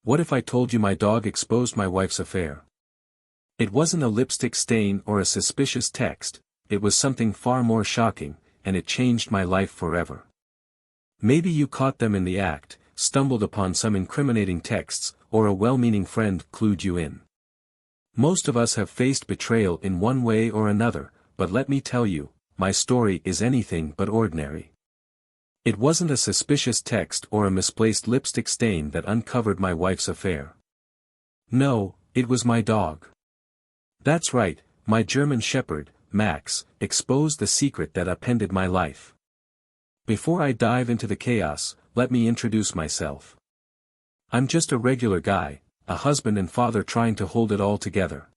What if I told you my dog exposed my wife's affair? It wasn't a lipstick stain or a suspicious text, it was something far more shocking, and it changed my life forever. Maybe you caught them in the act, stumbled upon some incriminating texts, or a well-meaning friend clued you in. Most of us have faced betrayal in one way or another, but let me tell you, my story is anything but ordinary. It wasn't a suspicious text or a misplaced lipstick stain that uncovered my wife's affair. No, it was my dog. That's right, my German Shepherd, Max, exposed the secret that upended my life. Before I dive into the chaos, let me introduce myself. I'm just a regular guy, a husband and father trying to hold it all together.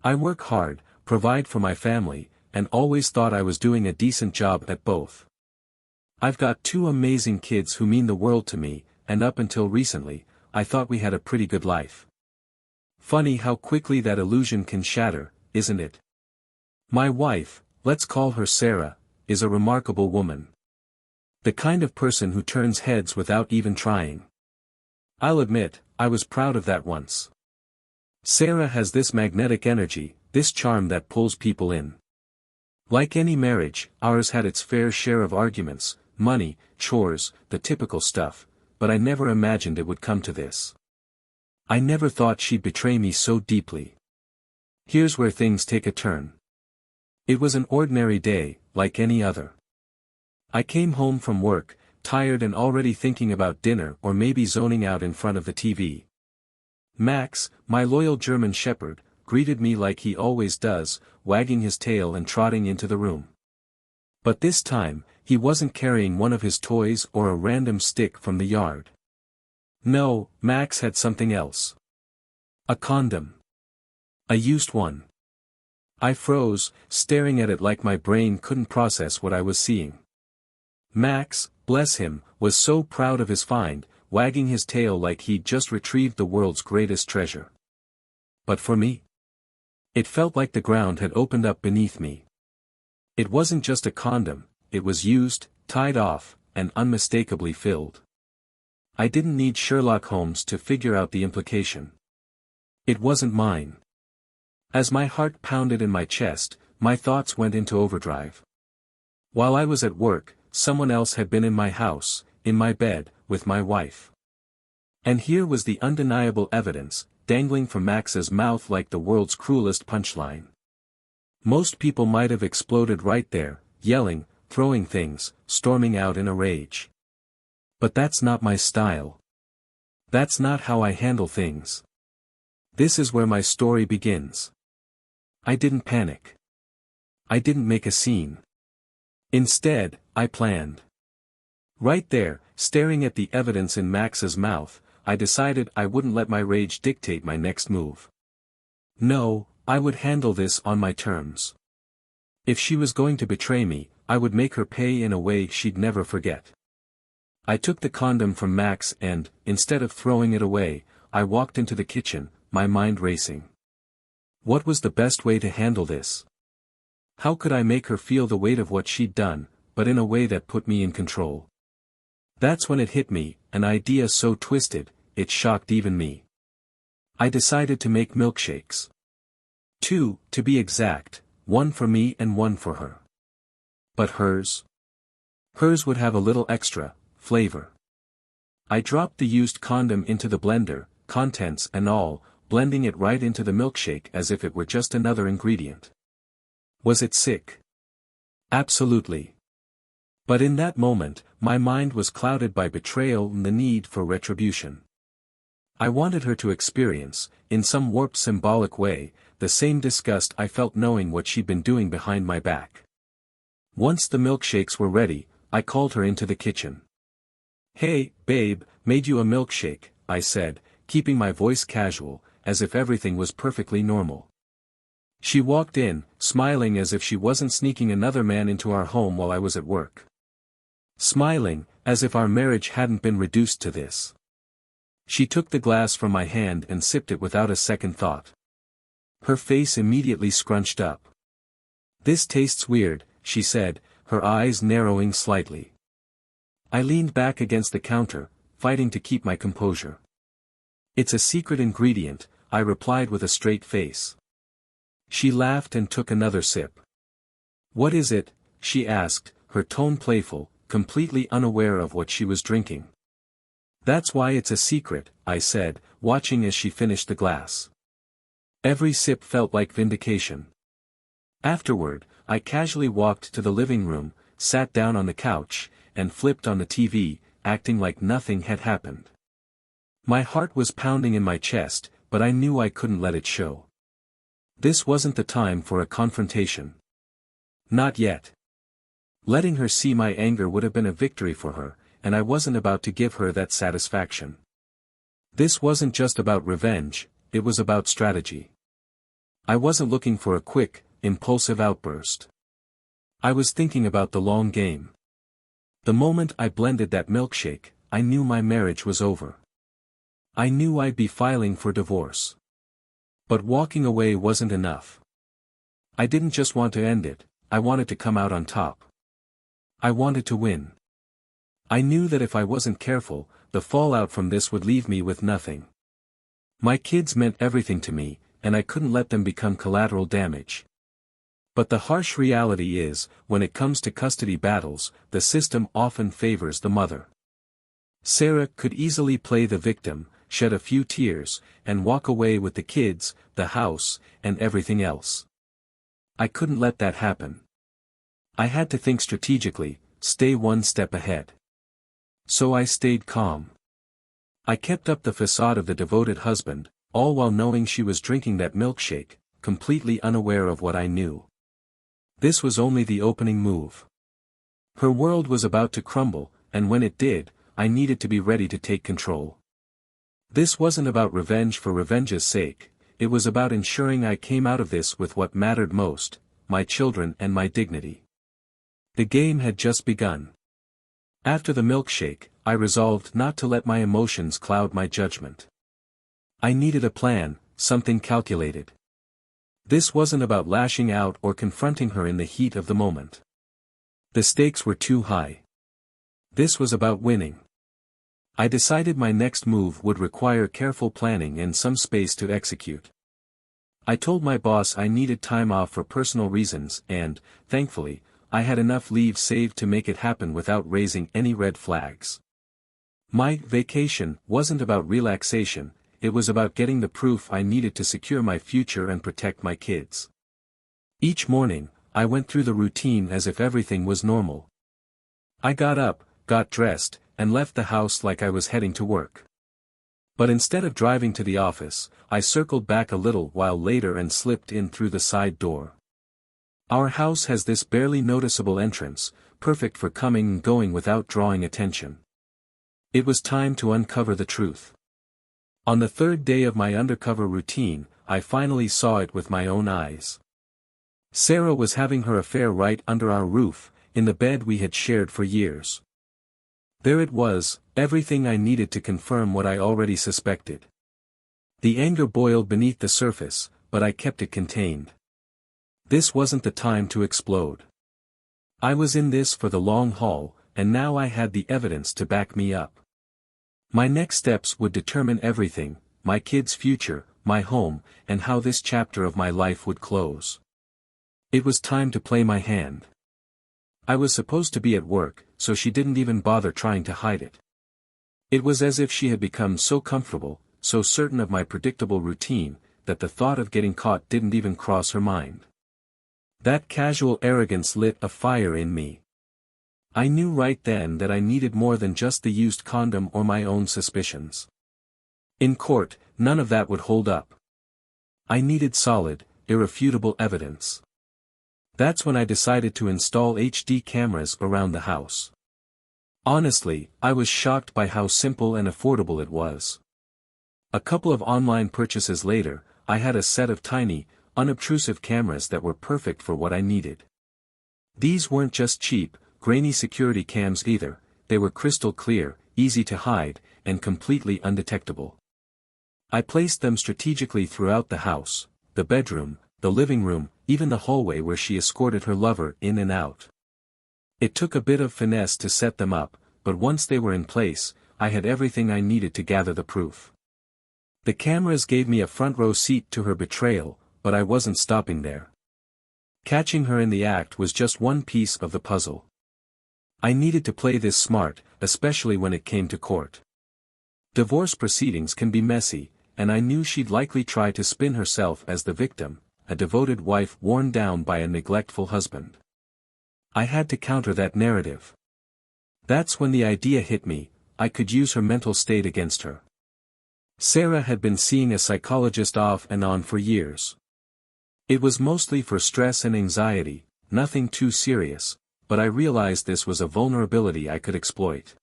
I work hard, provide for my family, and always thought I was doing a decent job at both. I've got two amazing kids who mean the world to me, and up until recently, I thought we had a pretty good life. Funny how quickly that illusion can shatter, isn't it? My wife, let's call her Sarah, is a remarkable woman. The kind of person who turns heads without even trying. I'll admit, I was proud of that once. Sarah has this magnetic energy, this charm that pulls people in. Like any marriage, ours had its fair share of arguments, money, chores, the typical stuff, but I never imagined it would come to this. I never thought she'd betray me so deeply. Here's where things take a turn. It was an ordinary day, like any other. I came home from work, tired and already thinking about dinner or maybe zoning out in front of the TV. Max, my loyal German Shepherd, greeted me like he always does, wagging his tail and trotting into the room. But this time, he wasn't carrying one of his toys or a random stick from the yard. No, Max had something else. A condom. A used one. I froze, staring at it like my brain couldn't process what I was seeing. Max, bless him, was so proud of his find, wagging his tail like he'd just retrieved the world's greatest treasure. But for me? It felt like the ground had opened up beneath me. It wasn't just a condom, it was used, tied off, and unmistakably filled. I didn't need Sherlock Holmes to figure out the implication. It wasn't mine. As my heart pounded in my chest, my thoughts went into overdrive. While I was at work, someone else had been in my house, in my bed, with my wife. And here was the undeniable evidence, dangling from Max's mouth like the world's cruelest punchline. Most people might have exploded right there, yelling, throwing things, storming out in a rage. But that's not my style. That's not how I handle things. This is where my story begins. I didn't panic. I didn't make a scene. Instead, I planned. Right there, staring at the evidence in Max's mouth, I decided I wouldn't let my rage dictate my next move. No, I would handle this on my terms. If she was going to betray me, I would make her pay in a way she'd never forget. I took the condom from Max and, instead of throwing it away, I walked into the kitchen, my mind racing. What was the best way to handle this? How could I make her feel the weight of what she'd done, but in a way that put me in control? That's when it hit me, an idea so twisted, it shocked even me. I decided to make milkshakes. 2, to be exact, 1 for me and 1 for her. But hers? Hers would have a little extra flavor. I dropped the used condom into the blender, contents and all, blending it right into the milkshake as if it were just another ingredient. Was it sick? Absolutely. But in that moment, my mind was clouded by betrayal and the need for retribution. I wanted her to experience, in some warped symbolic way, the same disgust I felt knowing what she'd been doing behind my back. Once the milkshakes were ready, I called her into the kitchen. "Hey, babe, made you a milkshake," I said, keeping my voice casual, as if everything was perfectly normal. She walked in, smiling as if she wasn't sneaking another man into our home while I was at work. Smiling, as if our marriage hadn't been reduced to this. She took the glass from my hand and sipped it without a second thought. Her face immediately scrunched up. "This tastes weird," she said, her eyes narrowing slightly. I leaned back against the counter, fighting to keep my composure. It's a secret ingredient, I replied with a straight face. She laughed and took another sip. What is it? She asked, her tone playful, completely unaware of what she was drinking. That's why it's a secret, I said, watching as she finished the glass. Every sip felt like vindication. Afterward, I casually walked to the living room, sat down on the couch, and flipped on the TV, acting like nothing had happened. My heart was pounding in my chest, but I knew I couldn't let it show. This wasn't the time for a confrontation. Not yet. Letting her see my anger would have been a victory for her, and I wasn't about to give her that satisfaction. This wasn't just about revenge, it was about strategy. I wasn't looking for a quick, impulsive outburst. I was thinking about the long game. The moment I blended that milkshake, I knew my marriage was over. I knew I'd be filing for divorce. But walking away wasn't enough. I didn't just want to end it, I wanted to come out on top. I wanted to win. I knew that if I wasn't careful, the fallout from this would leave me with nothing. My kids meant everything to me, and I couldn't let them become collateral damage. But the harsh reality is, when it comes to custody battles, the system often favors the mother. Sarah could easily play the victim, shed a few tears, and walk away with the kids, the house, and everything else. I couldn't let that happen. I had to think strategically, stay one step ahead. So I stayed calm. I kept up the facade of the devoted husband, all while knowing she was drinking that milkshake, completely unaware of what I knew. This was only the opening move. Her world was about to crumble, and when it did, I needed to be ready to take control. This wasn't about revenge for revenge's sake, it was about ensuring I came out of this with what mattered most, my children and my dignity. The game had just begun. After the milkshake, I resolved not to let my emotions cloud my judgment. I needed a plan, something calculated. This wasn't about lashing out or confronting her in the heat of the moment. The stakes were too high. This was about winning. I decided my next move would require careful planning and some space to execute. I told my boss I needed time off for personal reasons and, thankfully, I had enough leave saved to make it happen without raising any red flags. My vacation wasn't about relaxation, it was about getting the proof I needed to secure my future and protect my kids. Each morning, I went through the routine as if everything was normal. I got up, got dressed, and left the house like I was heading to work. But instead of driving to the office, I circled back a little while later and slipped in through the side door. Our house has this barely noticeable entrance, perfect for coming and going without drawing attention. It was time to uncover the truth. On the third day of my undercover routine, I finally saw it with my own eyes. Sarah was having her affair right under our roof, in the bed we had shared for years. There it was, everything I needed to confirm what I already suspected. The anger boiled beneath the surface, but I kept it contained. This wasn't the time to explode. I was in this for the long haul, and now I had the evidence to back me up. My next steps would determine everything, my kids' future, my home, and how this chapter of my life would close. It was time to play my hand. I was supposed to be at work, so she didn't even bother trying to hide it. It was as if she had become so comfortable, so certain of my predictable routine, that the thought of getting caught didn't even cross her mind. That casual arrogance lit a fire in me. I knew right then that I needed more than just the used condom or my own suspicions. In court, none of that would hold up. I needed solid, irrefutable evidence. That's when I decided to install HD cameras around the house. Honestly, I was shocked by how simple and affordable it was. A couple of online purchases later, I had a set of tiny, unobtrusive cameras that were perfect for what I needed. These weren't just cheap, grainy security cams either, they were crystal clear, easy to hide, and completely undetectable. I placed them strategically throughout the house, the bedroom, the living room, even the hallway where she escorted her lover in and out. It took a bit of finesse to set them up, but once they were in place, I had everything I needed to gather the proof. The cameras gave me a front row seat to her betrayal, but I wasn't stopping there. Catching her in the act was just one piece of the puzzle. I needed to play this smart, especially when it came to court. Divorce proceedings can be messy, and I knew she'd likely try to spin herself as the victim, a devoted wife worn down by a neglectful husband. I had to counter that narrative. That's when the idea hit me: I could use her mental state against her. Sarah had been seeing a psychologist off and on for years. It was mostly for stress and anxiety, nothing too serious, but I realized this was a vulnerability I could exploit.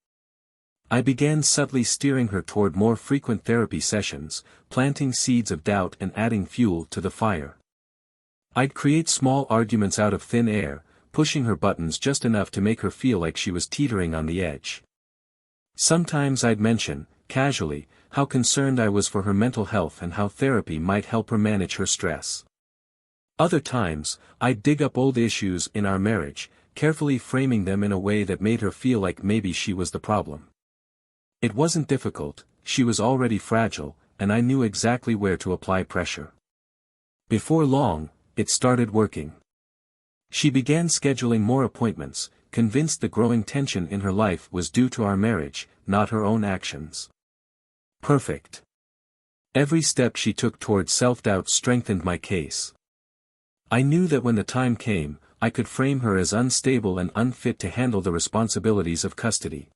I began subtly steering her toward more frequent therapy sessions, planting seeds of doubt and adding fuel to the fire. I'd create small arguments out of thin air, pushing her buttons just enough to make her feel like she was teetering on the edge. Sometimes I'd mention, casually, how concerned I was for her mental health and how therapy might help her manage her stress. Other times, I'd dig up old issues in our marriage, carefully framing them in a way that made her feel like maybe she was the problem. It wasn't difficult, she was already fragile, and I knew exactly where to apply pressure. Before long, it started working. She began scheduling more appointments, convinced the growing tension in her life was due to our marriage, not her own actions. Perfect. Every step she took toward self-doubt strengthened my case. I knew that when the time came, I could frame her as unstable and unfit to handle the responsibilities of custody.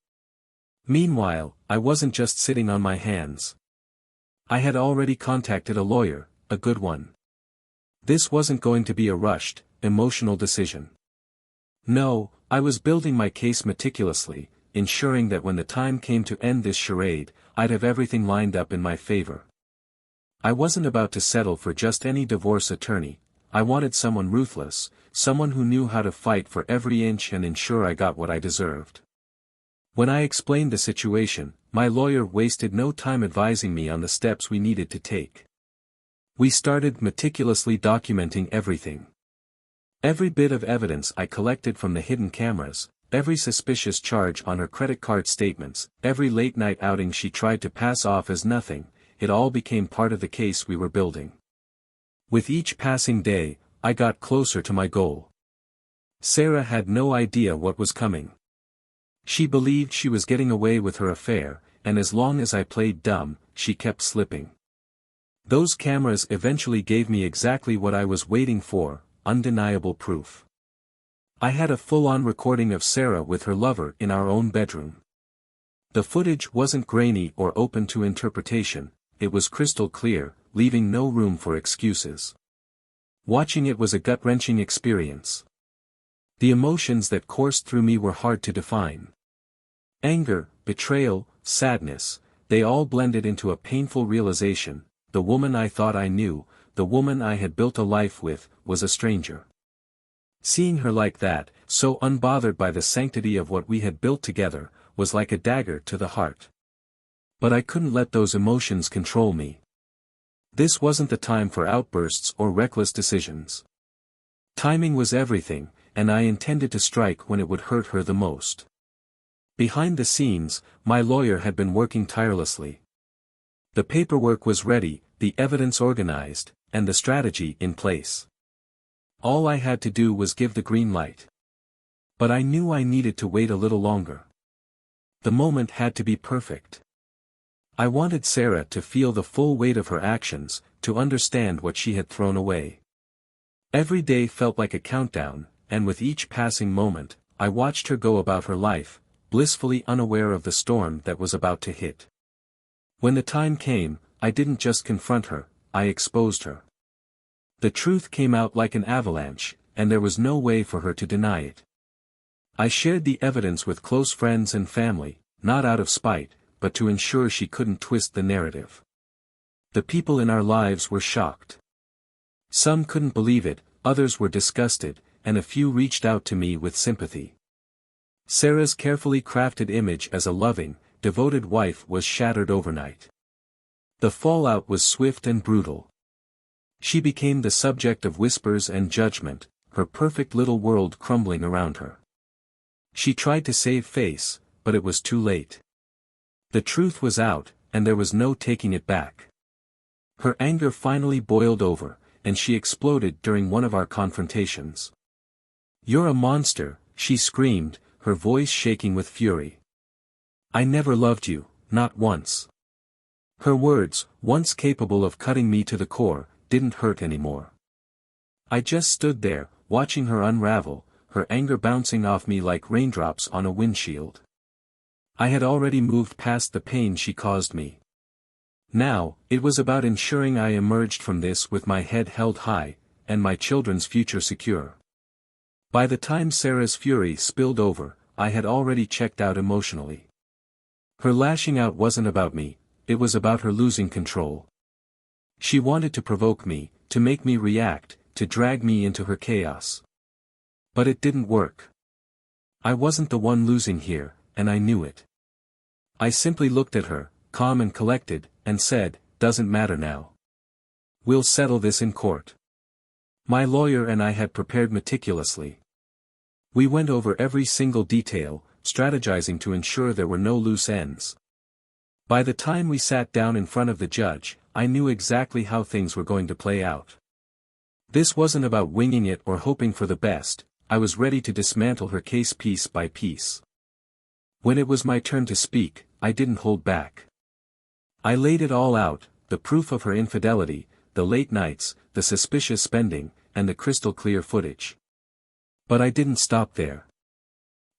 Meanwhile, I wasn't just sitting on my hands. I had already contacted a lawyer, a good one. This wasn't going to be a rushed, emotional decision. No, I was building my case meticulously, ensuring that when the time came to end this charade, I'd have everything lined up in my favor. I wasn't about to settle for just any divorce attorney. I wanted someone ruthless, someone who knew how to fight for every inch and ensure I got what I deserved. When I explained the situation, my lawyer wasted no time advising me on the steps we needed to take. We started meticulously documenting everything. Every bit of evidence I collected from the hidden cameras, every suspicious charge on her credit card statements, every late-night outing she tried to pass off as nothing, it all became part of the case we were building. With each passing day, I got closer to my goal. Sarah had no idea what was coming. She believed she was getting away with her affair, and as long as I played dumb, she kept slipping. Those cameras eventually gave me exactly what I was waiting for: undeniable proof. I had a full-on recording of Sarah with her lover in our own bedroom. The footage wasn't grainy or open to interpretation, it was crystal clear, leaving no room for excuses. Watching it was a gut-wrenching experience. The emotions that coursed through me were hard to define. Anger, betrayal, sadness, they all blended into a painful realization: the woman I thought I knew, the woman I had built a life with, was a stranger. Seeing her like that, so unbothered by the sanctity of what we had built together, was like a dagger to the heart. But I couldn't let those emotions control me. This wasn't the time for outbursts or reckless decisions. Timing was everything, and I intended to strike when it would hurt her the most. Behind the scenes, my lawyer had been working tirelessly. The paperwork was ready, the evidence organized, and the strategy in place. All I had to do was give the green light. But I knew I needed to wait a little longer. The moment had to be perfect. I wanted Sarah to feel the full weight of her actions, to understand what she had thrown away. Every day felt like a countdown, and with each passing moment, I watched her go about her life, blissfully unaware of the storm that was about to hit. When the time came, I didn't just confront her, I exposed her. The truth came out like an avalanche, and there was no way for her to deny it. I shared the evidence with close friends and family, not out of spite, but to ensure she couldn't twist the narrative. The people in our lives were shocked. Some couldn't believe it, others were disgusted, and a few reached out to me with sympathy. Sarah's carefully crafted image as a loving, devoted wife was shattered overnight. The fallout was swift and brutal. She became the subject of whispers and judgment, her perfect little world crumbling around her. She tried to save face, but it was too late. The truth was out, and there was no taking it back. Her anger finally boiled over, and she exploded during one of our confrontations. "You're a monster," she screamed, her voice shaking with fury. "I never loved you, not once." Her words, once capable of cutting me to the core, didn't hurt anymore. I just stood there, watching her unravel, her anger bouncing off me like raindrops on a windshield. I had already moved past the pain she caused me. Now, it was about ensuring I emerged from this with my head held high, and my children's future secure. By the time Sarah's fury spilled over, I had already checked out emotionally. Her lashing out wasn't about me, it was about her losing control. She wanted to provoke me, to make me react, to drag me into her chaos. But it didn't work. I wasn't the one losing here, and I knew it. I simply looked at her, calm and collected, and said, "Doesn't matter now. We'll settle this in court." My lawyer and I had prepared meticulously. We went over every single detail, strategizing to ensure there were no loose ends. By the time we sat down in front of the judge, I knew exactly how things were going to play out. This wasn't about winging it or hoping for the best, I was ready to dismantle her case piece by piece. When it was my turn to speak, I didn't hold back. I laid it all out, the proof of her infidelity, the late nights, the suspicious spending, and the crystal clear footage. But I didn't stop there.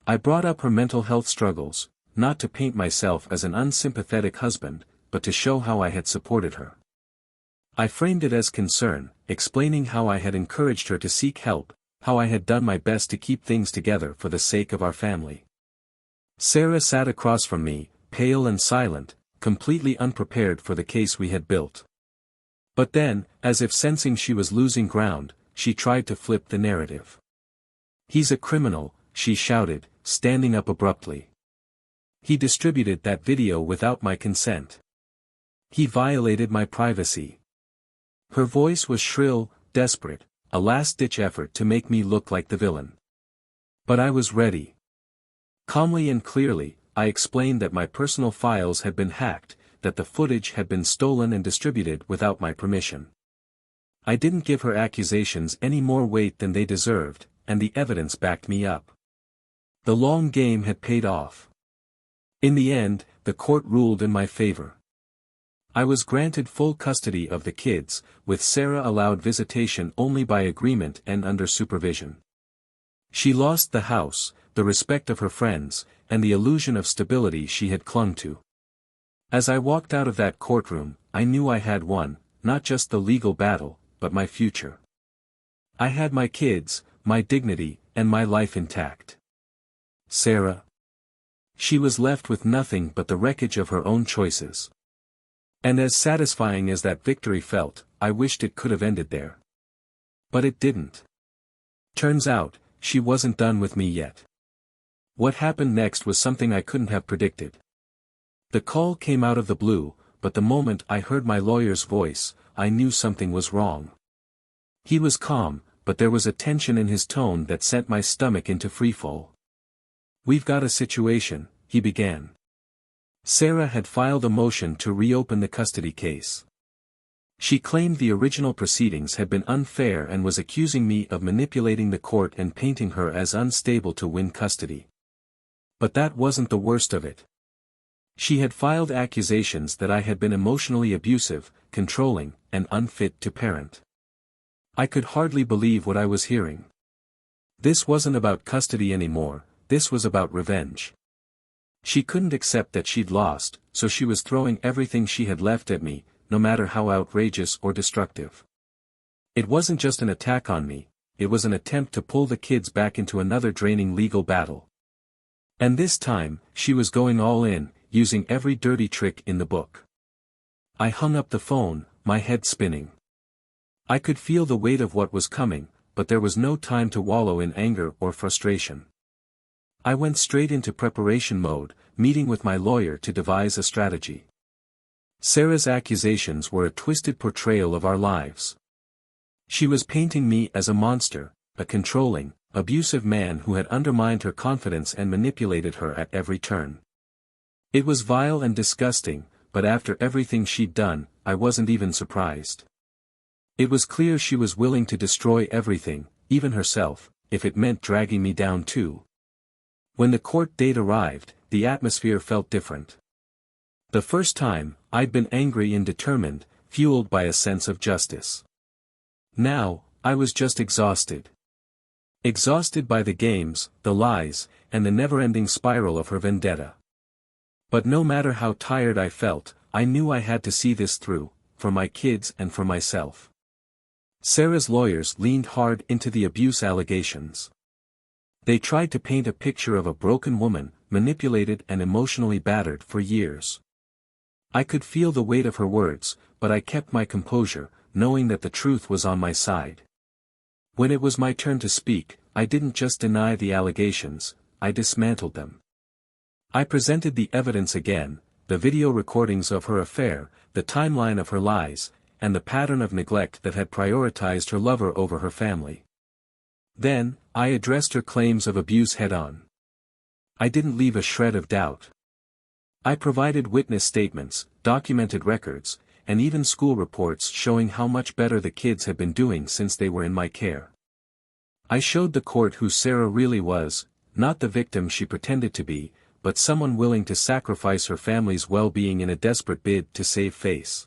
I brought up her mental health struggles, not to paint myself as an unsympathetic husband, but to show how I had supported her. I framed it as concern, explaining how I had encouraged her to seek help, how I had done my best to keep things together for the sake of our family. Sarah sat across from me, pale and silent, completely unprepared for the case we had built. But then, as if sensing she was losing ground, she tried to flip the narrative. "He's a criminal," she shouted, standing up abruptly. "He distributed that video without my consent. He violated my privacy." Her voice was shrill, desperate, a last-ditch effort to make me look like the villain. But I was ready. Calmly and clearly, I explained that my personal files had been hacked, that the footage had been stolen and distributed without my permission. I didn't give her accusations any more weight than they deserved, and the evidence backed me up. The long game had paid off. In the end, the court ruled in my favor. I was granted full custody of the kids, with Sarah allowed visitation only by agreement and under supervision. She lost the house, the respect of her friends, and the illusion of stability she had clung to. As I walked out of that courtroom, I knew I had won, not just the legal battle, but my future. I had my kids, my dignity, and my life intact. Sarah. She was left with nothing but the wreckage of her own choices. And as satisfying as that victory felt, I wished it could have ended there. But it didn't. Turns out, she wasn't done with me yet. What happened next was something I couldn't have predicted. The call came out of the blue, but the moment I heard my lawyer's voice, I knew something was wrong. He was calm, but there was a tension in his tone that sent my stomach into freefall. "We've got a situation," he began. Sarah had filed a motion to reopen the custody case. She claimed the original proceedings had been unfair and was accusing me of manipulating the court and painting her as unstable to win custody. But that wasn't the worst of it. She had filed accusations that I had been emotionally abusive, controlling, and unfit to parent. I could hardly believe what I was hearing. This wasn't about custody anymore, this was about revenge. She couldn't accept that she'd lost, so she was throwing everything she had left at me, no matter how outrageous or destructive. It wasn't just an attack on me, it was an attempt to pull the kids back into another draining legal battle. And this time, she was going all in, using every dirty trick in the book. I hung up the phone, my head spinning. I could feel the weight of what was coming, but there was no time to wallow in anger or frustration. I went straight into preparation mode, meeting with my lawyer to devise a strategy. Sarah's accusations were a twisted portrayal of our lives. She was painting me as a monster, a controlling, abusive man who had undermined her confidence and manipulated her at every turn. It was vile and disgusting, but after everything she'd done, I wasn't even surprised. It was clear she was willing to destroy everything, even herself, if it meant dragging me down too. When the court date arrived, the atmosphere felt different. The first time, I'd been angry and determined, fueled by a sense of justice. Now, I was just exhausted. Exhausted by the games, the lies, and the never-ending spiral of her vendetta. But no matter how tired I felt, I knew I had to see this through, for my kids and for myself. Sarah's lawyers leaned hard into the abuse allegations. They tried to paint a picture of a broken woman, manipulated and emotionally battered for years. I could feel the weight of her words, but I kept my composure, knowing that the truth was on my side. When it was my turn to speak, I didn't just deny the allegations, I dismantled them. I presented the evidence again, the video recordings of her affair, the timeline of her lies, and the pattern of neglect that had prioritized her lover over her family. Then, I addressed her claims of abuse head-on. I didn't leave a shred of doubt. I provided witness statements, documented records, and even school reports showing how much better the kids had been doing since they were in my care. I showed the court who Sarah really was, not the victim she pretended to be, but someone willing to sacrifice her family's well-being in a desperate bid to save face.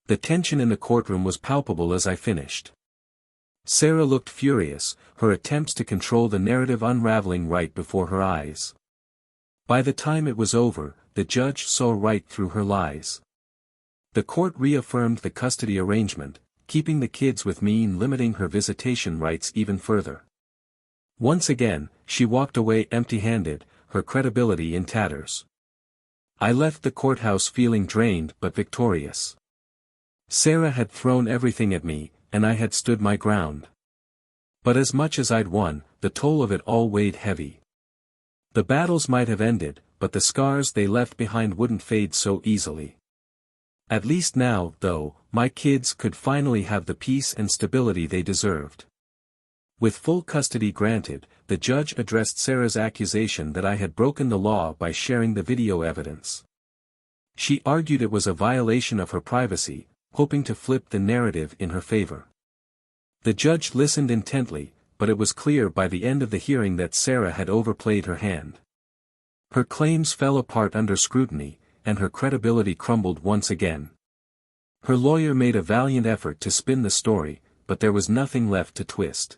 The tension in the courtroom was palpable as I finished. Sarah looked furious, her attempts to control the narrative unraveling right before her eyes. By the time it was over, the judge saw right through her lies. The court reaffirmed the custody arrangement, keeping the kids with me and limiting her visitation rights even further. Once again, she walked away empty-handed, her credibility in tatters. I left the courthouse feeling drained but victorious. Sarah had thrown everything at me, and I had stood my ground. But as much as I'd won, the toll of it all weighed heavy. The battles might have ended, but the scars they left behind wouldn't fade so easily. At least now, though, my kids could finally have the peace and stability they deserved. With full custody granted, the judge addressed Sarah's accusation that I had broken the law by sharing the video evidence. She argued it was a violation of her privacy, hoping to flip the narrative in her favor. The judge listened intently, but it was clear by the end of the hearing that Sarah had overplayed her hand. Her claims fell apart under scrutiny, and her credibility crumbled once again. Her lawyer made a valiant effort to spin the story, but there was nothing left to twist.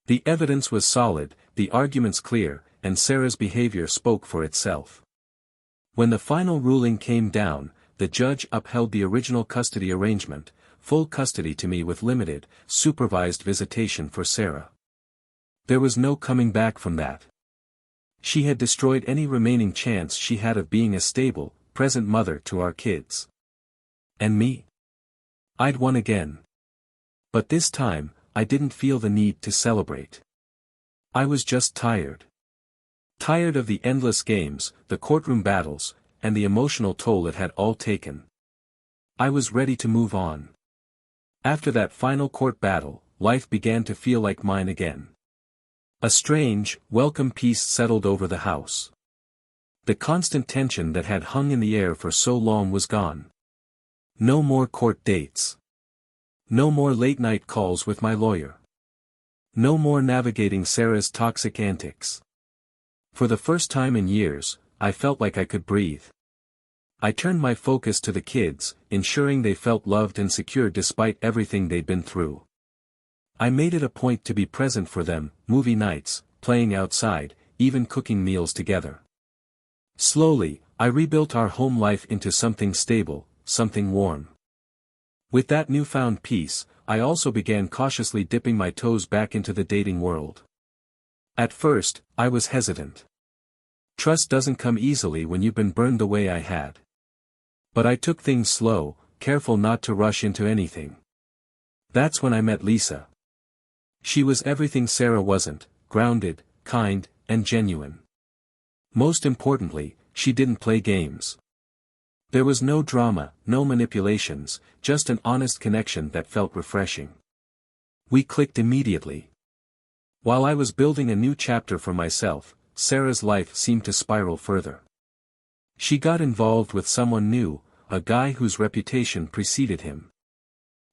The evidence was solid, the arguments clear, and Sarah's behavior spoke for itself. When the final ruling came down, the judge upheld the original custody arrangement, full custody to me with limited, supervised visitation for Sarah. There was no coming back from that. She had destroyed any remaining chance she had of being a stable, present mother to our kids. And me? I'd won again. But this time, I didn't feel the need to celebrate. I was just tired. Tired of the endless games, the courtroom battles, and the emotional toll it had all taken. I was ready to move on. After that final court battle, life began to feel like mine again. A strange, welcome peace settled over the house. The constant tension that had hung in the air for so long was gone. No more court dates. No more late-night calls with my lawyer. No more navigating Sarah's toxic antics. For the first time in years, I felt like I could breathe. I turned my focus to the kids, ensuring they felt loved and secure despite everything they'd been through. I made it a point to be present for them, movie nights, playing outside, even cooking meals together. Slowly, I rebuilt our home life into something stable, something warm. With that newfound peace, I also began cautiously dipping my toes back into the dating world. At first, I was hesitant. Trust doesn't come easily when you've been burned the way I had. But I took things slow, careful not to rush into anything. That's when I met Lisa. She was everything Sarah wasn't, grounded, kind, and genuine. Most importantly, she didn't play games. There was no drama, no manipulations, just an honest connection that felt refreshing. We clicked immediately. While I was building a new chapter for myself, Sarah's life seemed to spiral further. She got involved with someone new, a guy whose reputation preceded him.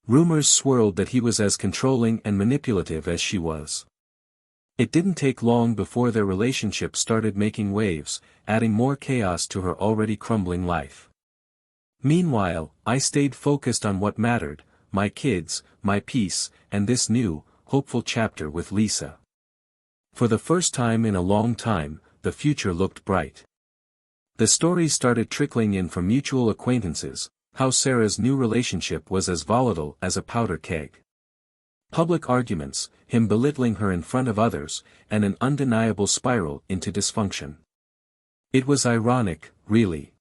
Rumors swirled that he was as controlling and manipulative as she was. It didn't take long before their relationship started making waves, adding more chaos to her already crumbling life. Meanwhile, I stayed focused on what mattered, my kids, my peace, and this new, hopeful chapter with Lisa. For the first time in a long time, the future looked bright. The stories started trickling in from mutual acquaintances, how Sarah's new relationship was as volatile as a powder keg. Public arguments, him belittling her in front of others, and an undeniable spiral into dysfunction. It was ironic, really.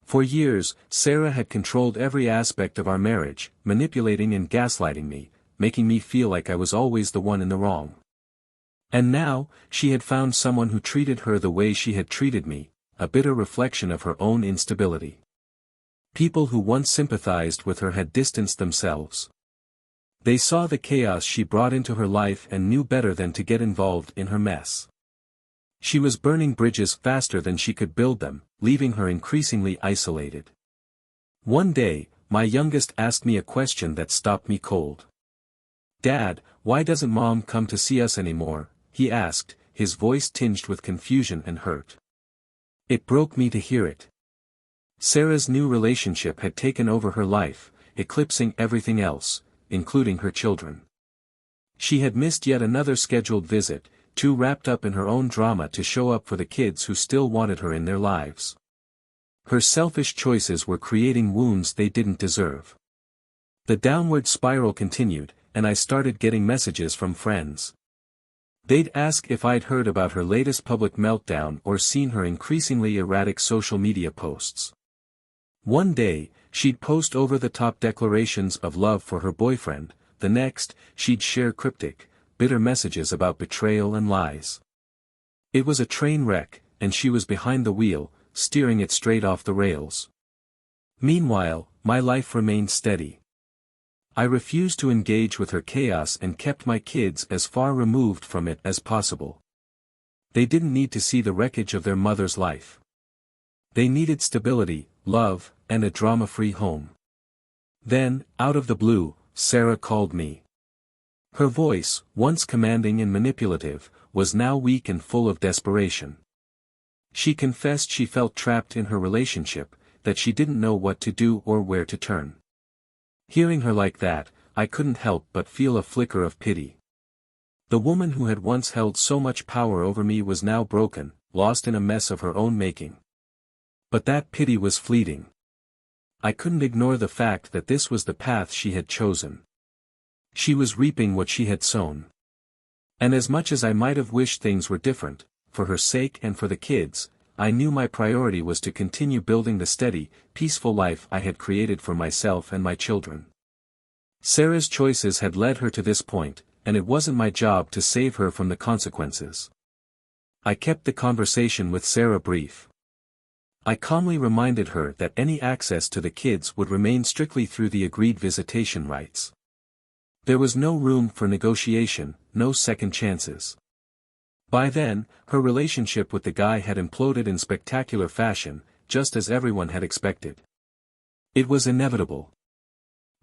For years, Sarah had controlled every aspect of our marriage, manipulating and gaslighting me, making me feel like I was always the one in the wrong. And now, she had found someone who treated her the way she had treated me, a bitter reflection of her own instability. People who once sympathized with her had distanced themselves. They saw the chaos she brought into her life and knew better than to get involved in her mess. She was burning bridges faster than she could build them, leaving her increasingly isolated. One day, my youngest asked me a question that stopped me cold. "Dad, why doesn't Mom come to see us anymore?" he asked, his voice tinged with confusion and hurt. It broke me to hear it. Sarah's new relationship had taken over her life, eclipsing everything else, including her children. She had missed yet another scheduled visit, too wrapped up in her own drama to show up for the kids who still wanted her in their lives. Her selfish choices were creating wounds they didn't deserve. The downward spiral continued, and I started getting messages from friends. They'd ask if I'd heard about her latest public meltdown or seen her increasingly erratic social media posts. One day, she'd post over-the-top declarations of love for her boyfriend, the next, she'd share cryptic, bitter messages about betrayal and lies. It was a train wreck, and she was behind the wheel, steering it straight off the rails. Meanwhile, my life remained steady. I refused to engage with her chaos and kept my kids as far removed from it as possible. They didn't need to see the wreckage of their mother's life. They needed stability, love, and a drama-free home. Then, out of the blue, Sarah called me. Her voice, once commanding and manipulative, was now weak and full of desperation. She confessed she felt trapped in her relationship, that she didn't know what to do or where to turn. Hearing her like that, I couldn't help but feel a flicker of pity. The woman who had once held so much power over me was now broken, lost in a mess of her own making. But that pity was fleeting. I couldn't ignore the fact that this was the path she had chosen. She was reaping what she had sown. And as much as I might have wished things were different, for her sake and for the kids, I knew my priority was to continue building the steady, peaceful life I had created for myself and my children. Sarah's choices had led her to this point, and it wasn't my job to save her from the consequences. I kept the conversation with Sarah brief. I calmly reminded her that any access to the kids would remain strictly through the agreed visitation rights. There was no room for negotiation, no second chances. By then, her relationship with the guy had imploded in spectacular fashion, just as everyone had expected. It was inevitable.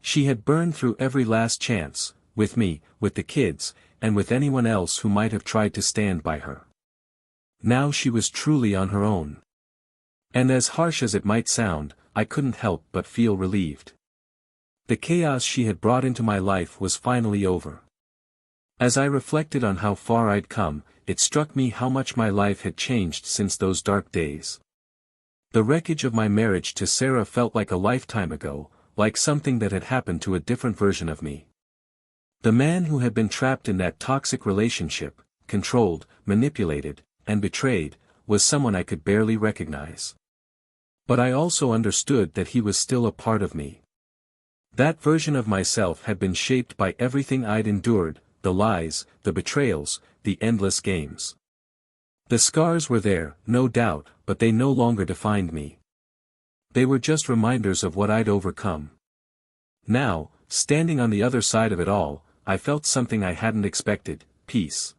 She had burned through every last chance, with me, with the kids, and with anyone else who might have tried to stand by her. Now she was truly on her own. And as harsh as it might sound, I couldn't help but feel relieved. The chaos she had brought into my life was finally over. As I reflected on how far I'd come, it struck me how much my life had changed since those dark days. The wreckage of my marriage to Sarah felt like a lifetime ago, like something that had happened to a different version of me. The man who had been trapped in that toxic relationship, controlled, manipulated, and betrayed, was someone I could barely recognize. But I also understood that he was still a part of me. That version of myself had been shaped by everything I'd endured, the lies, the betrayals, the endless games. The scars were there, no doubt, but they no longer defined me. They were just reminders of what I'd overcome. Now, standing on the other side of it all, I felt something I hadn't expected: peace.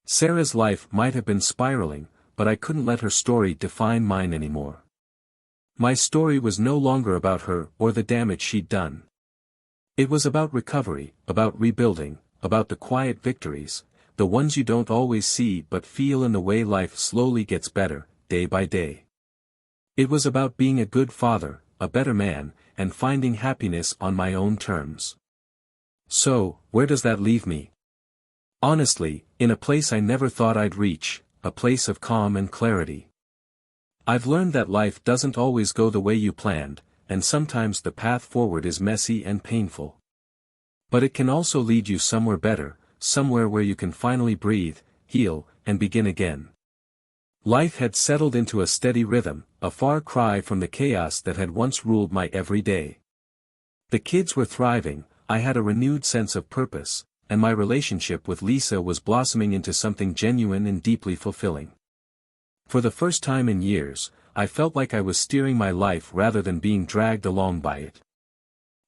Sarah's life might have been spiraling, but I couldn't let her story define mine anymore. My story was no longer about her or the damage she'd done. It was about recovery, about rebuilding, about the quiet victories, the ones you don't always see but feel in the way life slowly gets better, day by day. It was about being a good father, a better man, and finding happiness on my own terms. So, where does that leave me? Honestly, in a place I never thought I'd reach, a place of calm and clarity. I've learned that life doesn't always go the way you planned, and sometimes the path forward is messy and painful. But it can also lead you somewhere better, somewhere where you can finally breathe, heal, and begin again. Life had settled into a steady rhythm, a far cry from the chaos that had once ruled my every day. The kids were thriving, I had a renewed sense of purpose, and my relationship with Lisa was blossoming into something genuine and deeply fulfilling. For the first time in years, I felt like I was steering my life rather than being dragged along by it.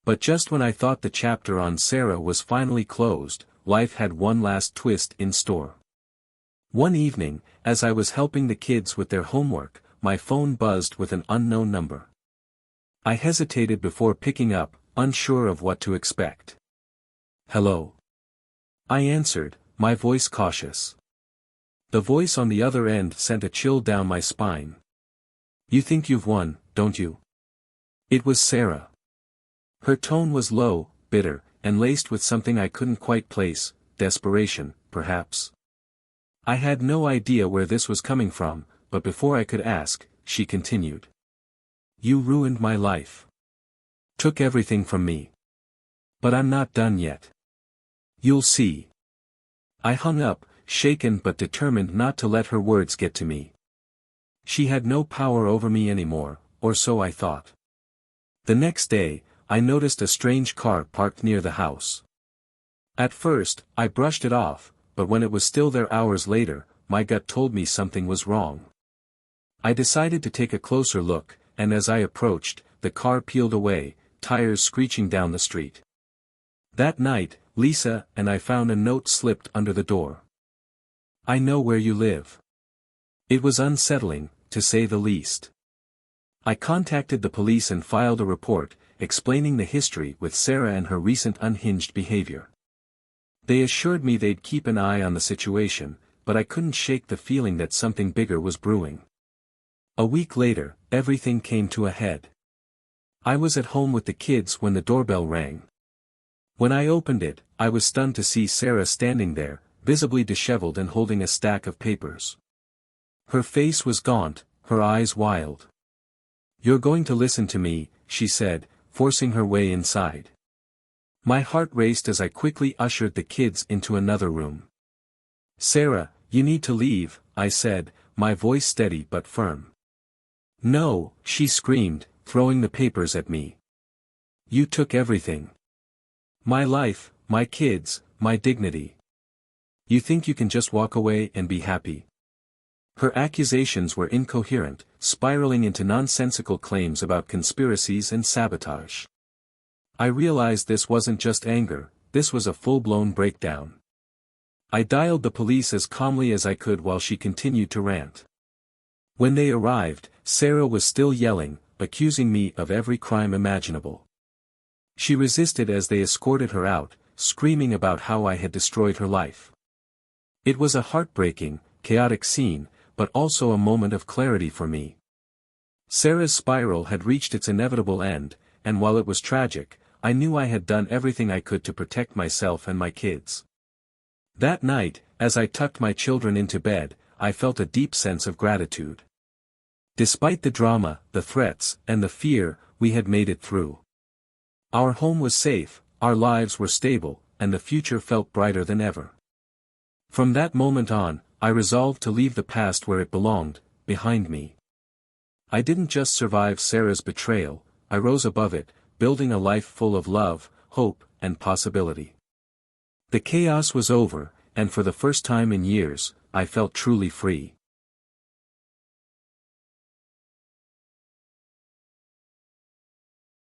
But just when I thought the chapter on Sarah was finally closed, life had one last twist in store. One evening, as I was helping the kids with their homework, my phone buzzed with an unknown number. I hesitated before picking up, unsure of what to expect. "Hello?" I answered, my voice cautious. The voice on the other end sent a chill down my spine. "You think you've won, don't you?" It was Sarah. Her tone was low, bitter, and laced with something I couldn't quite place, desperation, perhaps. I had no idea where this was coming from, but before I could ask, she continued. "You ruined my life. Took everything from me. But I'm not done yet. You'll see." I hung up, shaken but determined not to let her words get to me. She had no power over me anymore, or so I thought. The next day, I noticed a strange car parked near the house. At first, I brushed it off, but when it was still there hours later, my gut told me something was wrong. I decided to take a closer look, and as I approached, the car peeled away, tires screeching down the street. That night, Lisa and I found a note slipped under the door. "I know where you live." It was unsettling, to say the least. I contacted the police and filed a report, explaining the history with Sarah and her recent unhinged behavior. They assured me they'd keep an eye on the situation, but I couldn't shake the feeling that something bigger was brewing. A week later, everything came to a head. I was at home with the kids when the doorbell rang. When I opened it, I was stunned to see Sarah standing there, visibly disheveled and holding a stack of papers. Her face was gaunt, her eyes wild. "You're going to listen to me," she said, forcing her way inside. My heart raced as I quickly ushered the kids into another room. "Sarah, you need to leave," I said, my voice steady but firm. "No," she screamed, throwing the papers at me. "You took everything. My life, my kids, my dignity. You think you can just walk away and be happy?" Her accusations were incoherent, spiraling into nonsensical claims about conspiracies and sabotage. I realized this wasn't just anger, this was a full-blown breakdown. I dialed the police as calmly as I could while she continued to rant. When they arrived, Sarah was still yelling, accusing me of every crime imaginable. She resisted as they escorted her out, screaming about how I had destroyed her life. It was a heartbreaking, chaotic scene, but also a moment of clarity for me. Sarah's spiral had reached its inevitable end, and while it was tragic, I knew I had done everything I could to protect myself and my kids. That night, as I tucked my children into bed, I felt a deep sense of gratitude. Despite the drama, the threats, and the fear, we had made it through. Our home was safe, our lives were stable, and the future felt brighter than ever. From that moment on, I resolved to leave the past where it belonged, behind me. I didn't just survive Sarah's betrayal, I rose above it, building a life full of love, hope, and possibility. The chaos was over, and for the first time in years, I felt truly free.